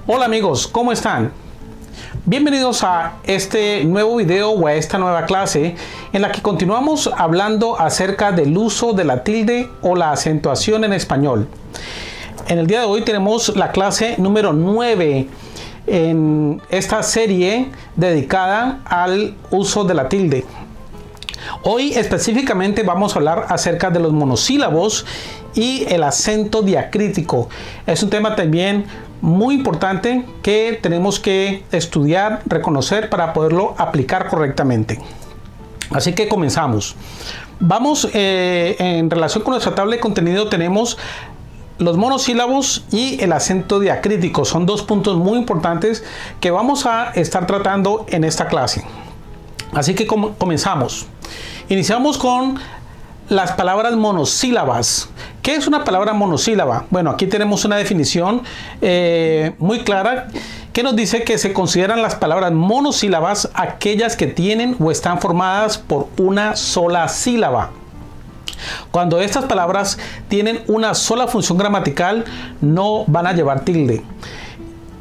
Hola amigos, ¿cómo están? Bienvenidos a este nuevo video o a esta nueva clase en la que continuamos hablando acerca del uso de la tilde o la acentuación en español. En el día de hoy tenemos la clase número 9 en esta serie dedicada al uso de la tilde. Hoy específicamente vamos a hablar acerca de los monosílabos y el acento diacrítico. Es un tema también muy importante que tenemos que estudiar, reconocer para poderlo aplicar correctamente. Así que comenzamos. Vamos en relación con nuestra tabla de contenido tenemos los monosílabos y el acento diacrítico. Son dos puntos muy importantes que vamos a estar tratando en esta clase. Así que comenzamos. Iniciamos con las palabras monosílabas. ¿Qué es una palabra monosílaba? Bueno, aquí tenemos una definición muy clara que nos dice que se consideran las palabras monosílabas aquellas que tienen o están formadas por una sola sílaba. Cuando estas palabras tienen una sola función gramatical, no van a llevar tilde.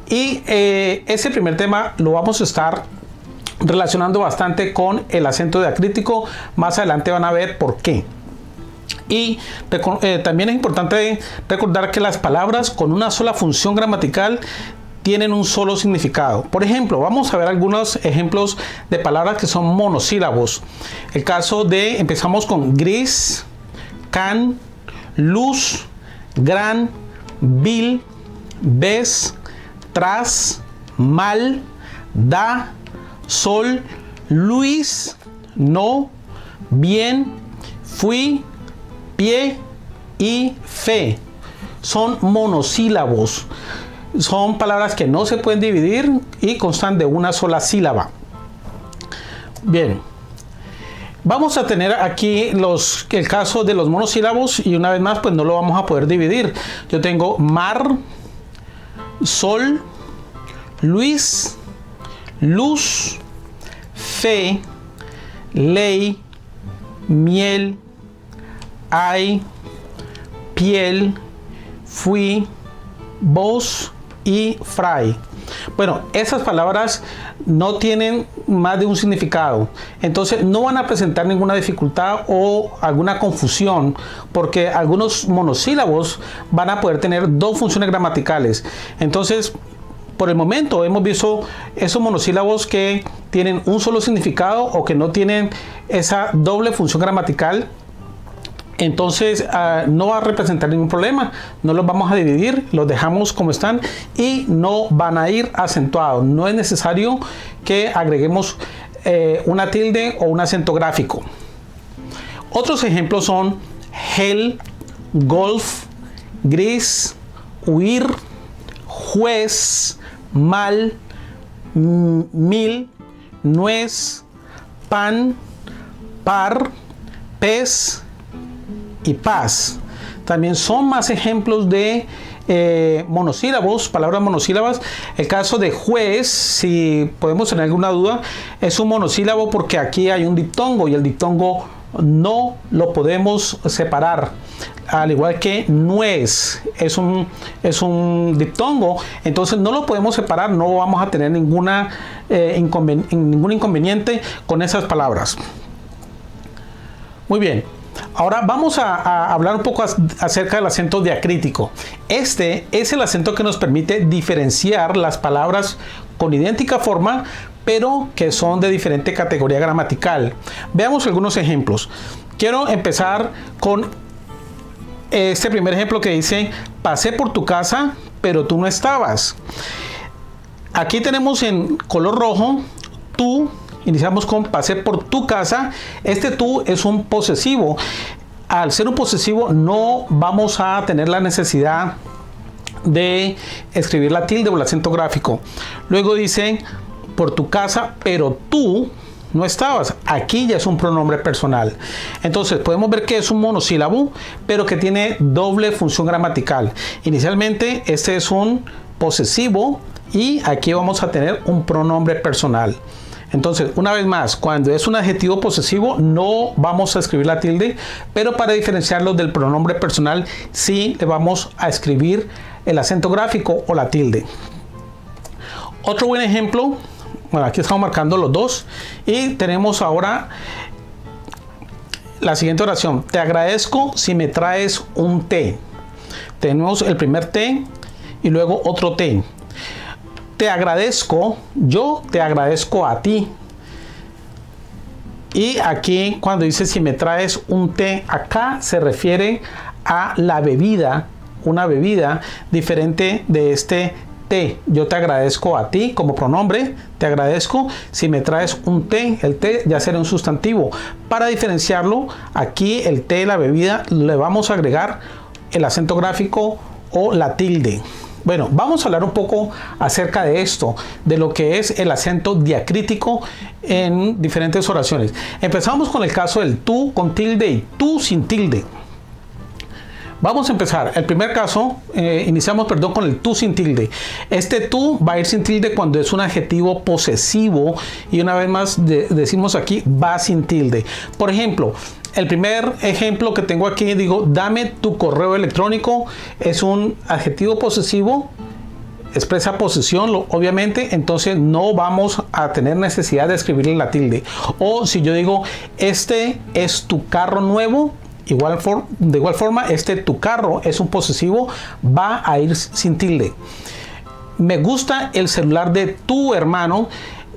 Y ese primer tema lo vamos a estar relacionando bastante con el acento diacrítico. Más adelante van a ver por qué. Y también es importante recordar que las palabras con una sola función gramatical tienen un solo significado. Por ejemplo, vamos a ver algunos ejemplos de palabras que son monosílabos. El caso de, empezamos con gris, can, luz, gran, vil, ves, tras, mal, da, sol, Luis, no, bien, fui, pie y fe. Son monosílabos. Son palabras que no se pueden dividir y constan de una sola sílaba. Bien. Vamos a tener aquí el caso de los monosílabos y una vez más pues no lo vamos a poder dividir. Yo tengo mar, sol, Luis, luz, fe, ley, miel, hay, piel, fui, voz y fray. Bueno, esas palabras no tienen más de un significado, entonces no van a presentar ninguna dificultad o alguna confusión, porque algunos monosílabos van a poder tener dos funciones gramaticales. Entonces, por el momento hemos visto esos monosílabos que tienen un solo significado o que no tienen esa doble función gramatical. Entonces no va a representar ningún problema, no los vamos a dividir, los dejamos como están y no van a ir acentuados. No es necesario que agreguemos una tilde o un acento gráfico. Otros ejemplos son gel, golf, gris, huir, juez, mal, mil, nuez, pan, par, pez y paz. También son más ejemplos de monosílabos, palabras monosílabas. El caso de juez, si podemos tener alguna duda, es un monosílabo porque aquí hay un diptongo y el diptongo no lo podemos separar. Al igual que nuez es un diptongo, entonces no lo podemos separar, no vamos a tener ningún inconveniente con esas palabras. Muy bien. Ahora vamos a hablar un poco acerca del acento diacrítico. Este es el acento que nos permite diferenciar las palabras con idéntica forma, pero que son de diferente categoría gramatical. Veamos algunos ejemplos. Quiero empezar con este primer ejemplo que dice: pasé por tu casa, pero tú no estabas. Aquí tenemos en color rojo tú. Iniciamos con pasé por tu casa. Este tú es un posesivo. Al ser un posesivo no vamos a tener la necesidad de escribir la tilde o el acento gráfico. Luego dice por tu casa, pero tú no estabas. Aquí ya es un pronombre personal. Entonces podemos ver que es un monosílabo, pero que tiene doble función gramatical. Inicialmente este es un posesivo y aquí vamos a tener un pronombre personal. Entonces, una vez más, cuando es un adjetivo posesivo no vamos a escribir la tilde, pero para diferenciarlo del pronombre personal sí le vamos a escribir el acento gráfico o la tilde. Otro buen ejemplo, bueno, aquí estamos marcando los dos y tenemos ahora la siguiente oración: te agradezco si me traes un té. Tenemos el primer té y luego otro té. Te agradezco, yo te agradezco a ti. Y aquí cuando dice si me traes un té, acá se refiere a la bebida, una bebida diferente de este té. Yo te agradezco a ti como pronombre, te agradezco si me traes un té. El té ya será un sustantivo. Para diferenciarlo, aquí el té, la bebida, le vamos a agregar el acento gráfico o la tilde. Bueno, vamos a hablar un poco acerca de esto, de lo que es el acento diacrítico en diferentes oraciones. Empezamos con el caso del tú con tilde y tú sin tilde. Vamos a empezar. El primer caso, iniciamos con el tú sin tilde. Este tú va a ir sin tilde cuando es un adjetivo posesivo y una vez más decimos aquí va sin tilde. Por ejemplo, el primer ejemplo que tengo aquí, digo, dame tu correo electrónico, es un adjetivo posesivo, expresa posesión, obviamente, entonces no vamos a tener necesidad de escribirle la tilde. O si yo digo, este es tu carro nuevo, de igual forma, este tu carro es un posesivo, va a ir sin tilde. Me gusta el celular de tu hermano,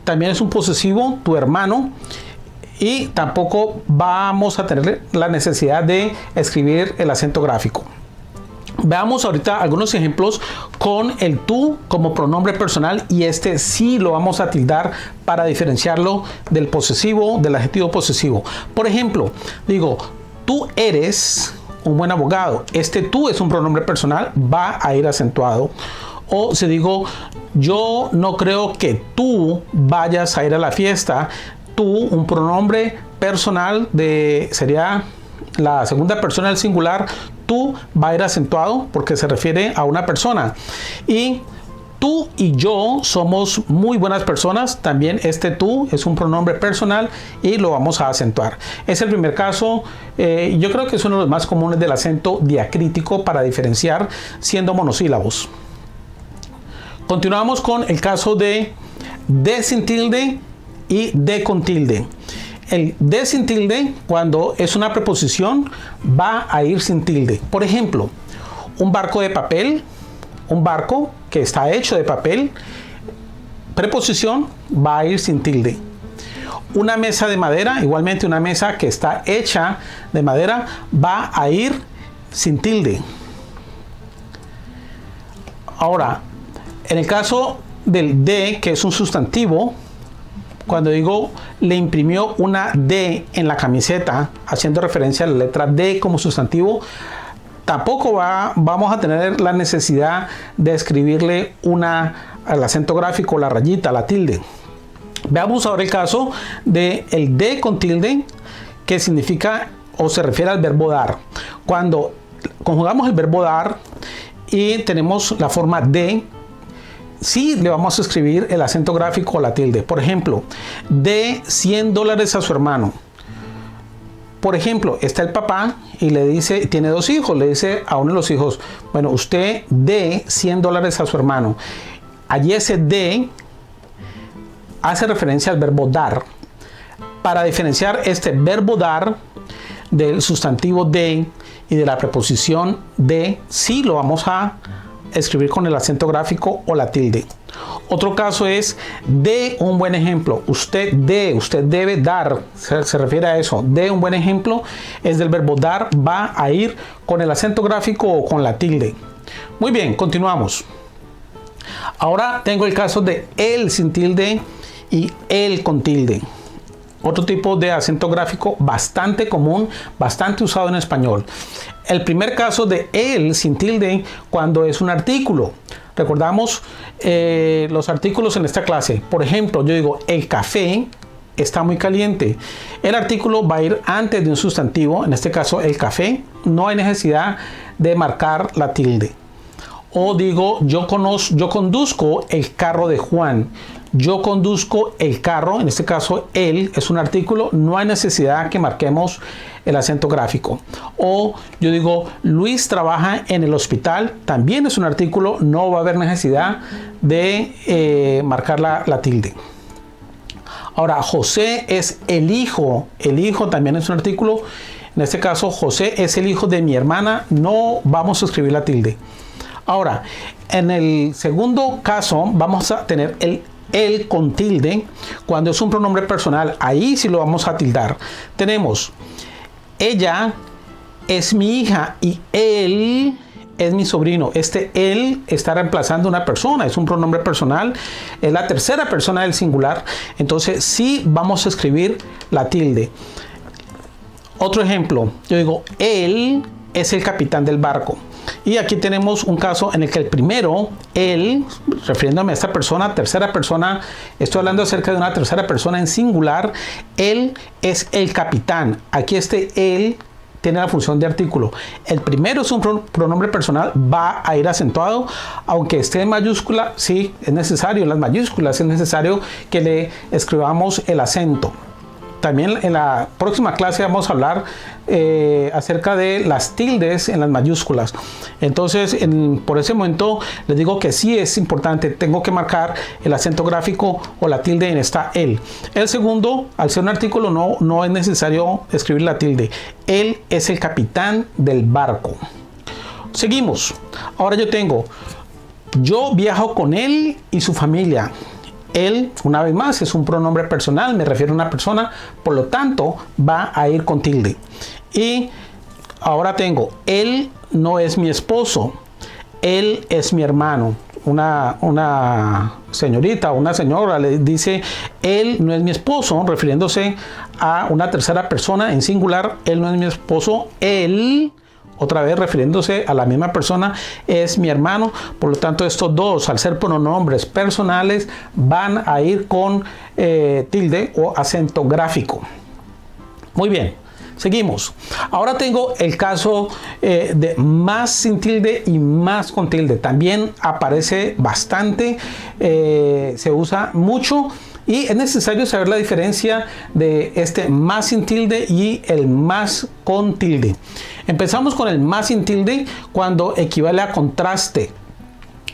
también es un posesivo, tu hermano. Y tampoco vamos a tener la necesidad de escribir el acento gráfico. Veamos ahorita algunos ejemplos con el tú como pronombre personal y este sí lo vamos a tildar para diferenciarlo del posesivo, del adjetivo posesivo. Por ejemplo, digo, tú eres un buen abogado. Este tú es un pronombre personal, va a ir acentuado. O si digo, yo no creo que tú vayas a ir a la fiesta. Tú, un pronombre personal sería la segunda persona del singular. Tú va a ir acentuado porque se refiere a una persona. Y tú y yo somos muy buenas personas. También este tú es un pronombre personal y lo vamos a acentuar. Es el primer caso. Yo creo que es uno de los más comunes del acento diacrítico para diferenciar siendo monosílabos. Continuamos con el caso de sin tilde y de con tilde. El de sin tilde, cuando es una preposición, va a ir sin tilde. Por ejemplo, un barco de papel, un barco que está hecho de papel, preposición, va a ir sin tilde. Una mesa de madera, igualmente una mesa que está hecha de madera, va a ir sin tilde. Ahora, en el caso del de, que es un sustantivo, cuando digo le imprimió una D en la camiseta, haciendo referencia a la letra D como sustantivo, tampoco vamos a tener la necesidad de escribirle al acento gráfico, la rayita, la tilde. Veamos ahora el caso de el D con tilde, que significa o se refiere al verbo dar. Cuando conjugamos el verbo dar y tenemos la forma de, sí le vamos a escribir el acento gráfico o la tilde. Por ejemplo, de $100 a su hermano. Por ejemplo, está el papá y le dice, tiene dos hijos, le dice a uno de los hijos, bueno, usted dé $100 a su hermano. Allí ese de hace referencia al verbo dar. Para diferenciar este verbo dar del sustantivo de y de la preposición de, sí lo vamos a escribir con el acento gráfico o la tilde. Otro caso es de un buen ejemplo. Usted debe dar, se refiere a eso. De un buen ejemplo es del verbo dar, va a ir con el acento gráfico o con la tilde. Muy bien, continuamos. Ahora tengo el caso de el sin tilde y el con tilde. Otro tipo de acento gráfico bastante común, bastante usado en español. El primer caso de el sin tilde cuando es un artículo. Recordamos los artículos en esta clase. Por ejemplo, yo digo el café está muy caliente. El artículo va a ir antes de un sustantivo, en este caso el café. No hay necesidad de marcar la tilde. O digo, yo conduzco el carro de Juan. Yo conduzco el carro, en este caso él es un artículo, no hay necesidad que marquemos el acento gráfico. O yo digo, Luis trabaja en el hospital, también es un artículo, no va a haber necesidad de marcar la tilde. Ahora, José es el hijo también es un artículo, en este caso José es el hijo de mi hermana, no vamos a escribir la tilde. Ahora, en el segundo caso vamos a tener el con tilde cuando es un pronombre personal, ahí sí lo vamos a tildar. Tenemos, ella es mi hija y él es mi sobrino. Este él está reemplazando una persona, es un pronombre personal, es la tercera persona del singular, entonces sí vamos a escribir la tilde. Otro ejemplo, yo digo, él es el capitán del barco. Y aquí tenemos un caso en el que el primero, él, refiriéndome a esta persona, tercera persona, estoy hablando acerca de una tercera persona en singular, él es el capitán. Aquí él tiene la función de artículo. El primero es un pronombre personal, va a ir acentuado, aunque esté en mayúscula, sí, es necesario, en las mayúsculas es necesario que le escribamos el acento. También en la próxima clase vamos a hablar acerca de las tildes en las mayúsculas. Entonces, por ese momento les digo que sí es importante, tengo que marcar el acento gráfico o la tilde en esta él. El segundo, al ser un artículo, no es necesario escribir la tilde. Él es el capitán del barco. Seguimos. Ahora yo viajo con él y su familia. Él, una vez más, es un pronombre personal, me refiero a una persona, por lo tanto, va a ir con tilde. Y ahora él no es mi esposo, él es mi hermano. Una señorita o una señora le dice, él no es mi esposo, refiriéndose a una tercera persona en singular, él no es mi esposo, él, otra vez refiriéndose a la misma persona, es mi hermano. Por lo tanto, estos dos, al ser pronombres personales, van a ir con tilde o acento gráfico. Muy bien, seguimos. Ahora tengo el caso de más sin tilde y más con tilde. También aparece bastante, se usa mucho. Y es necesario saber la diferencia de este más sin tilde y el más con tilde. Empezamos con el más sin tilde cuando equivale a contraste.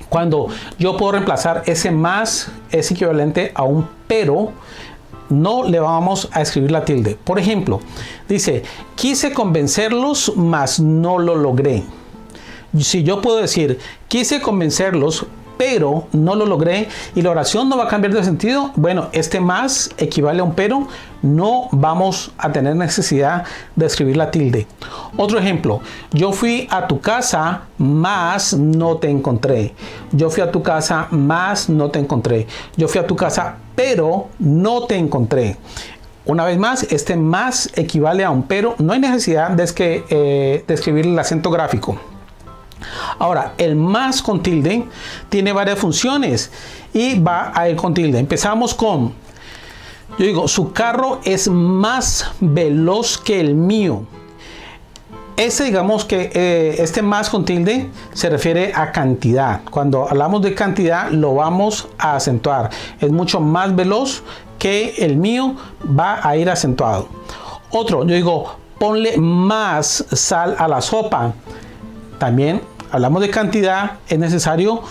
Cuando yo puedo reemplazar ese más es equivalente a un pero, no le vamos a escribir la tilde. Por ejemplo, dice, quise convencerlos, mas no lo logré. Si yo puedo decir, quise convencerlos, pero no lo logré, y la oración no va a cambiar de sentido, bueno, este más equivale a un pero, no vamos a tener necesidad de escribir la tilde. Otro ejemplo, yo fui a tu casa, mas no te encontré. Yo fui a tu casa, mas no te encontré. Yo fui a tu casa, pero no te encontré. Una vez más, este más equivale a un pero, no hay necesidad de escribir el acento gráfico. Ahora, el más con tilde tiene varias funciones y va a ir con tilde. Empezamos con, yo digo, su carro es más veloz que el mío. Digamos que este más con tilde se refiere a cantidad. Cuando hablamos de cantidad lo vamos a acentuar. Es mucho más veloz que el mío, va a ir acentuado. Otro, yo digo, ponle más sal a la sopa. También hablamos de cantidad, es necesario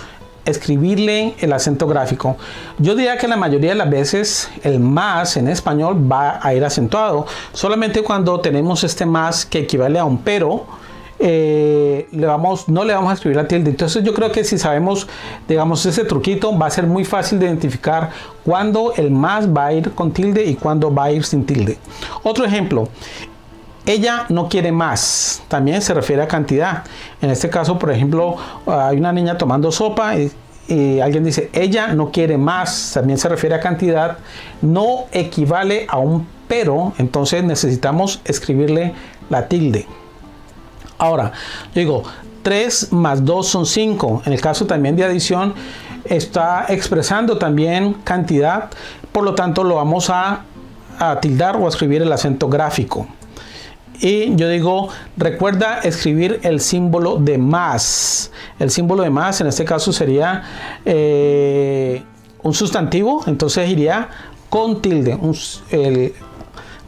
escribirle el acento gráfico. Yo diría que la mayoría de las veces el más en español va a ir acentuado. Solamente cuando tenemos este más que equivale a un pero, no le vamos a escribir la tilde. Entonces yo creo que si sabemos, digamos, ese truquito, va a ser muy fácil de identificar cuándo el más va a ir con tilde y cuándo va a ir sin tilde. Otro ejemplo. Ella no quiere más, también se refiere a cantidad. En este caso, por ejemplo, hay una niña tomando sopa y alguien dice, ella no quiere más, también se refiere a cantidad, no equivale a un pero, entonces necesitamos escribirle la tilde. Ahora, yo digo, 3 más 2 son 5. En el caso también de adición, está expresando también cantidad, por lo tanto lo vamos a tildar o a escribir el acento gráfico. Y yo digo, recuerda escribir el símbolo de más. El símbolo de más en este caso sería un sustantivo, entonces iría con tilde.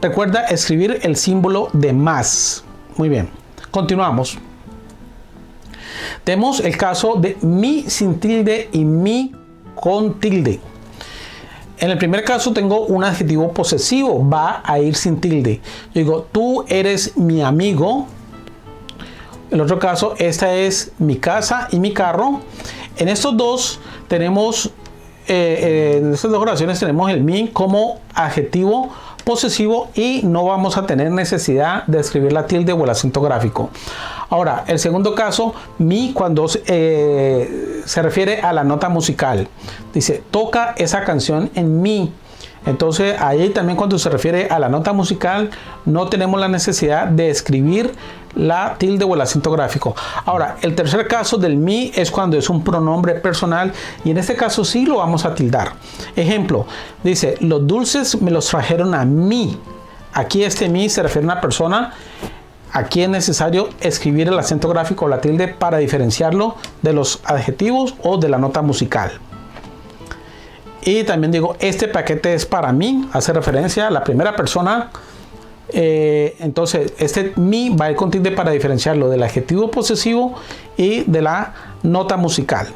Recuerda escribir el símbolo de más. Muy bien, continuamos. Tenemos el caso de mi sin tilde y mi con tilde. En el primer caso tengo un adjetivo posesivo, va a ir sin tilde. Yo digo, tú eres mi amigo. En el otro caso, esta es mi casa y mi carro. En estos dos tenemos, en estas dos oraciones tenemos el mi como adjetivo posesivo y no vamos a tener necesidad de escribir la tilde o el acento gráfico. Ahora, el segundo caso, mi, cuando se refiere a la nota musical. Dice, toca esa canción en mi. Entonces, ahí también cuando se refiere a la nota musical, no tenemos la necesidad de escribir la tilde o el acento gráfico. Ahora, el tercer caso del mi es cuando es un pronombre personal y en este caso sí lo vamos a tildar. Ejemplo, dice, los dulces me los trajeron a mí. Aquí este mi se refiere a una persona. Aquí es necesario escribir el acento gráfico o la tilde para diferenciarlo de los adjetivos o de la nota musical. Y también digo, este paquete es para mí, hace referencia a la primera persona. Entonces, este mi va a ir con tilde para diferenciarlo del adjetivo posesivo y de la nota musical.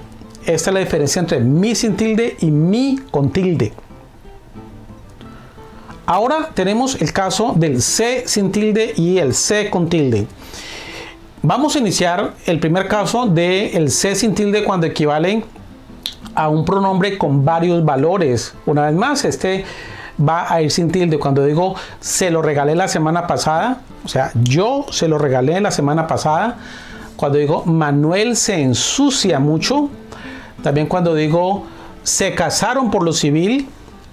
Esta es la diferencia entre mi sin tilde y mi con tilde. Ahora tenemos el caso del se sin tilde y el se con tilde. Vamos a iniciar el primer caso del se sin tilde cuando equivale a un pronombre con varios valores. Una vez más, este va a ir sin tilde. Cuando digo se lo regalé la semana pasada, o sea, yo se lo regalé la semana pasada. Cuando digo Manuel se ensucia mucho. También cuando digo se casaron por lo civil,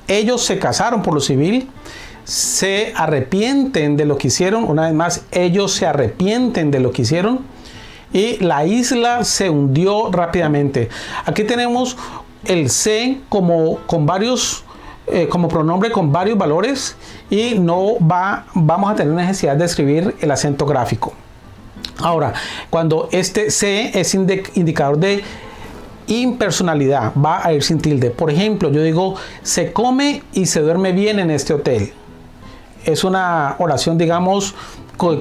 ellos se casaron por lo civil. Se arrepienten de lo que hicieron. Una vez más, ellos se arrepienten de lo que hicieron. Y la isla se hundió rápidamente. Aquí tenemos el se como pronombre con varios valores y vamos a tener necesidad de escribir el acento gráfico. Ahora, cuando este se es indicador de impersonalidad, va a ir sin tilde. Por ejemplo, yo digo, se come y se duerme bien en este hotel. Es una oración, digamos,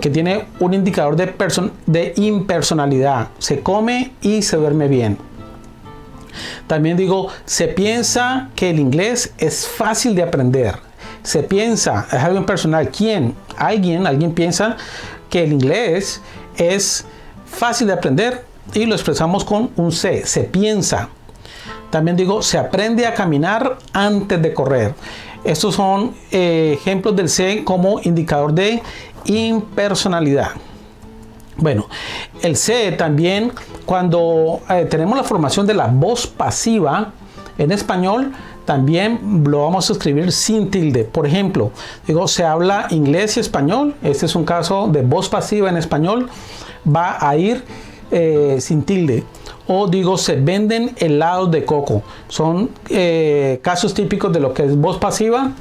que tiene un indicador de impersonalidad. Se come y se duerme bien. También digo, se piensa que el inglés es fácil de aprender. Se piensa, es algo impersonal. ¿Quién? Alguien piensa que el inglés es fácil de aprender y lo expresamos con un se piensa. También digo, se aprende a caminar antes de correr. Estos son ejemplos del se como indicador de impersonalidad. Bueno, el se también, cuando tenemos la formación de la voz pasiva en español, también lo vamos a escribir sin tilde. Por ejemplo, digo, se habla inglés y español. Este es un caso de voz pasiva en español. Va a ir sin tilde. O digo, se venden helados de coco. Son casos típicos de lo que es voz pasiva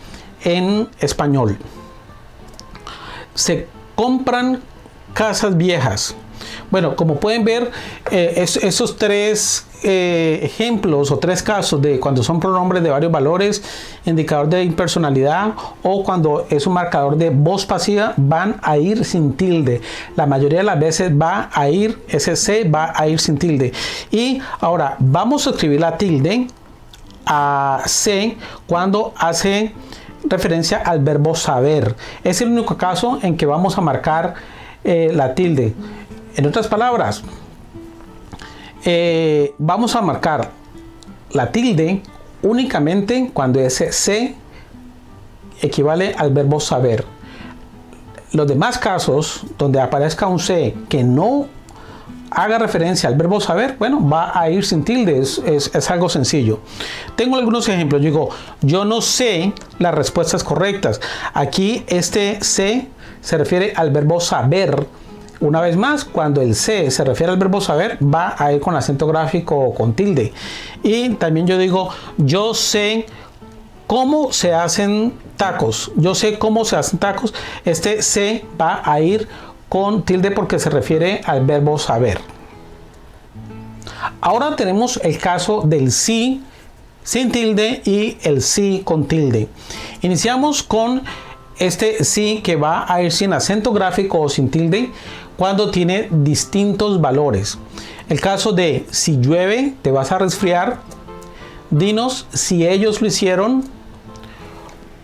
en español. Se compran casas viejas. Bueno, como pueden ver, esos tres ejemplos o tres casos de cuando son pronombres de varios valores, indicador de impersonalidad o cuando es un marcador de voz pasiva, van a ir sin tilde. La mayoría de las veces ese se va a ir sin tilde. Y ahora vamos a escribir la tilde a se cuando hace referencia al verbo saber. Es el único caso en que vamos a marcar la tilde. En otras palabras, vamos a marcar la tilde únicamente cuando ese se equivale al verbo saber. Los demás casos donde aparezca un se que no haga referencia al verbo saber, bueno, va a ir sin tilde, es algo sencillo. Tengo algunos ejemplos. Digo, yo no sé las respuestas correctas. Aquí este se refiere al verbo saber. Una vez más, cuando el se refiere al verbo saber, va a ir con acento gráfico o con tilde. Y también yo digo, yo sé ¿Cómo se hacen tacos? Yo sé cómo se hacen tacos. Este se va a ir con tilde porque se refiere al verbo saber. Ahora tenemos el caso del sí sin tilde y el sí con tilde. Iniciamos con este sí que va a ir sin acento gráfico o sin tilde cuando tiene distintos valores. El caso de si llueve te vas a resfriar. Dinos si ellos lo hicieron.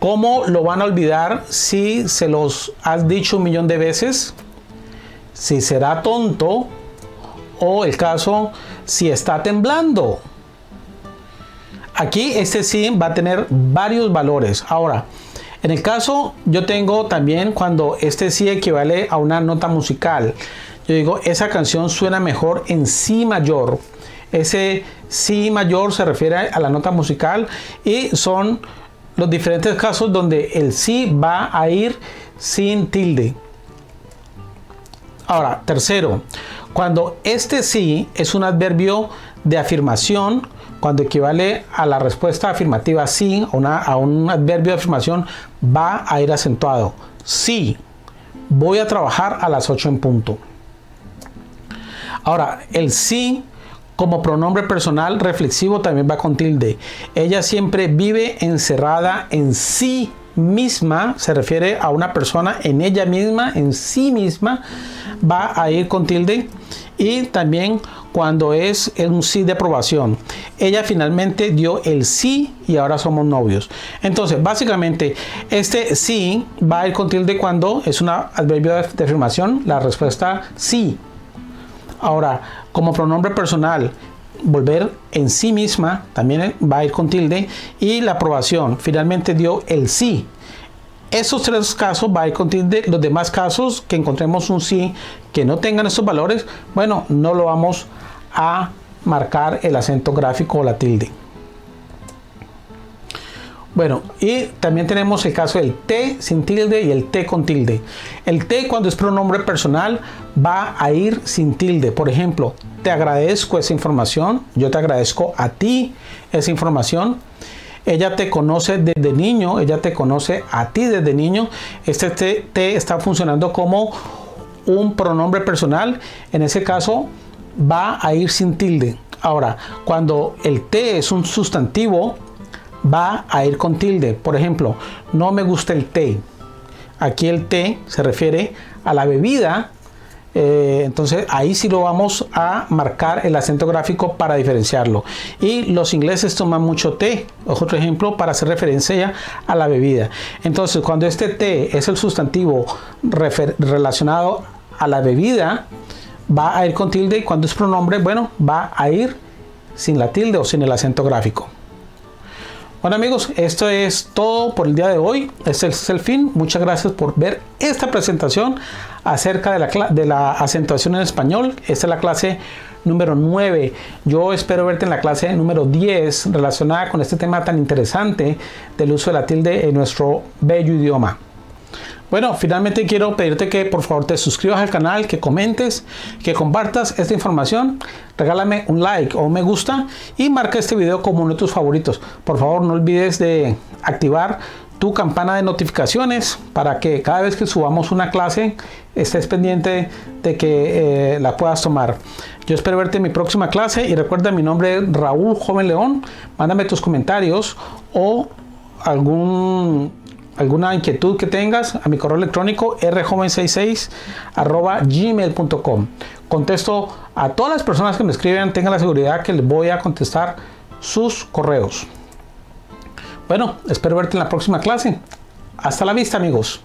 ¿Cómo lo van a olvidar si se los has dicho 1.000.000 de veces? Si será tonto. O el caso si está temblando. Aquí este sí va a tener varios valores. Ahora, en el caso yo tengo también cuando este sí equivale a una nota musical. Yo digo, esa canción suena mejor en si mayor. Ese si mayor se refiere a la nota musical y son los diferentes casos donde el sí va a ir sin tilde. Ahora, tercero, cuando este sí es un adverbio de afirmación, cuando equivale a la respuesta afirmativa sí, a un adverbio de afirmación, va a ir acentuado. Sí, voy a trabajar a las 8 en punto. Ahora, el sí como pronombre personal reflexivo también va con tilde. Ella siempre vive encerrada en sí misma, se refiere a una persona en ella misma, en sí misma, va a ir con tilde. Y también cuando es un sí de aprobación. Ella finalmente dio el sí y ahora somos novios. Entonces, básicamente, este sí va a ir con tilde cuando es un adverbio de afirmación, la respuesta sí. Ahora, como pronombre personal, volver en sí misma también va a ir con tilde y la aprobación finalmente dio el sí. Esos tres casos va a ir con tilde. Los demás casos que encontremos un sí que no tengan estos valores, bueno, no lo vamos a marcar el acento gráfico o la tilde. Bueno, y también tenemos el caso del te sin tilde y el te con tilde. El te cuando es pronombre personal va a ir sin tilde. Por ejemplo, te agradezco esa información. Yo te agradezco a ti esa información. Ella te conoce desde niño. Ella te conoce a ti desde niño. Este te está funcionando como un pronombre personal. En ese caso va a ir sin tilde. Ahora, cuando el te es un sustantivo, va a ir con tilde. Por ejemplo, no me gusta el té. Aquí el té se refiere a la bebida. Entonces ahí sí lo vamos a marcar el acento gráfico para diferenciarlo. Y los ingleses toman mucho té. Otro ejemplo para hacer referencia a la bebida. Entonces cuando este té es el sustantivo relacionado a la bebida, va a ir con tilde. Y cuando es pronombre, bueno, va a ir sin la tilde o sin el acento gráfico. Bueno amigos, esto es todo por el día de hoy. Este es el fin. Muchas gracias por ver esta presentación acerca de la acentuación en español. Esta es la clase número 9. Yo espero verte en la clase número 10 relacionada con este tema tan interesante del uso de la tilde en nuestro bello idioma. Bueno, finalmente quiero pedirte que por favor te suscribas al canal, que comentes, que compartas esta información, regálame un like o un me gusta y marca este video como uno de tus favoritos. Por favor, no olvides de activar tu campana de notificaciones para que cada vez que subamos una clase estés pendiente de que la puedas tomar. Yo espero verte en mi próxima clase y recuerda, mi nombre es Raúl Joven León. Mándame tus comentarios o alguna inquietud que tengas a mi correo electrónico rjoven66@gmail.com. Contesto a todas las personas que me escriben. Tengan la seguridad que les voy a contestar sus correos. Bueno, espero verte en la próxima clase. Hasta la vista, amigos.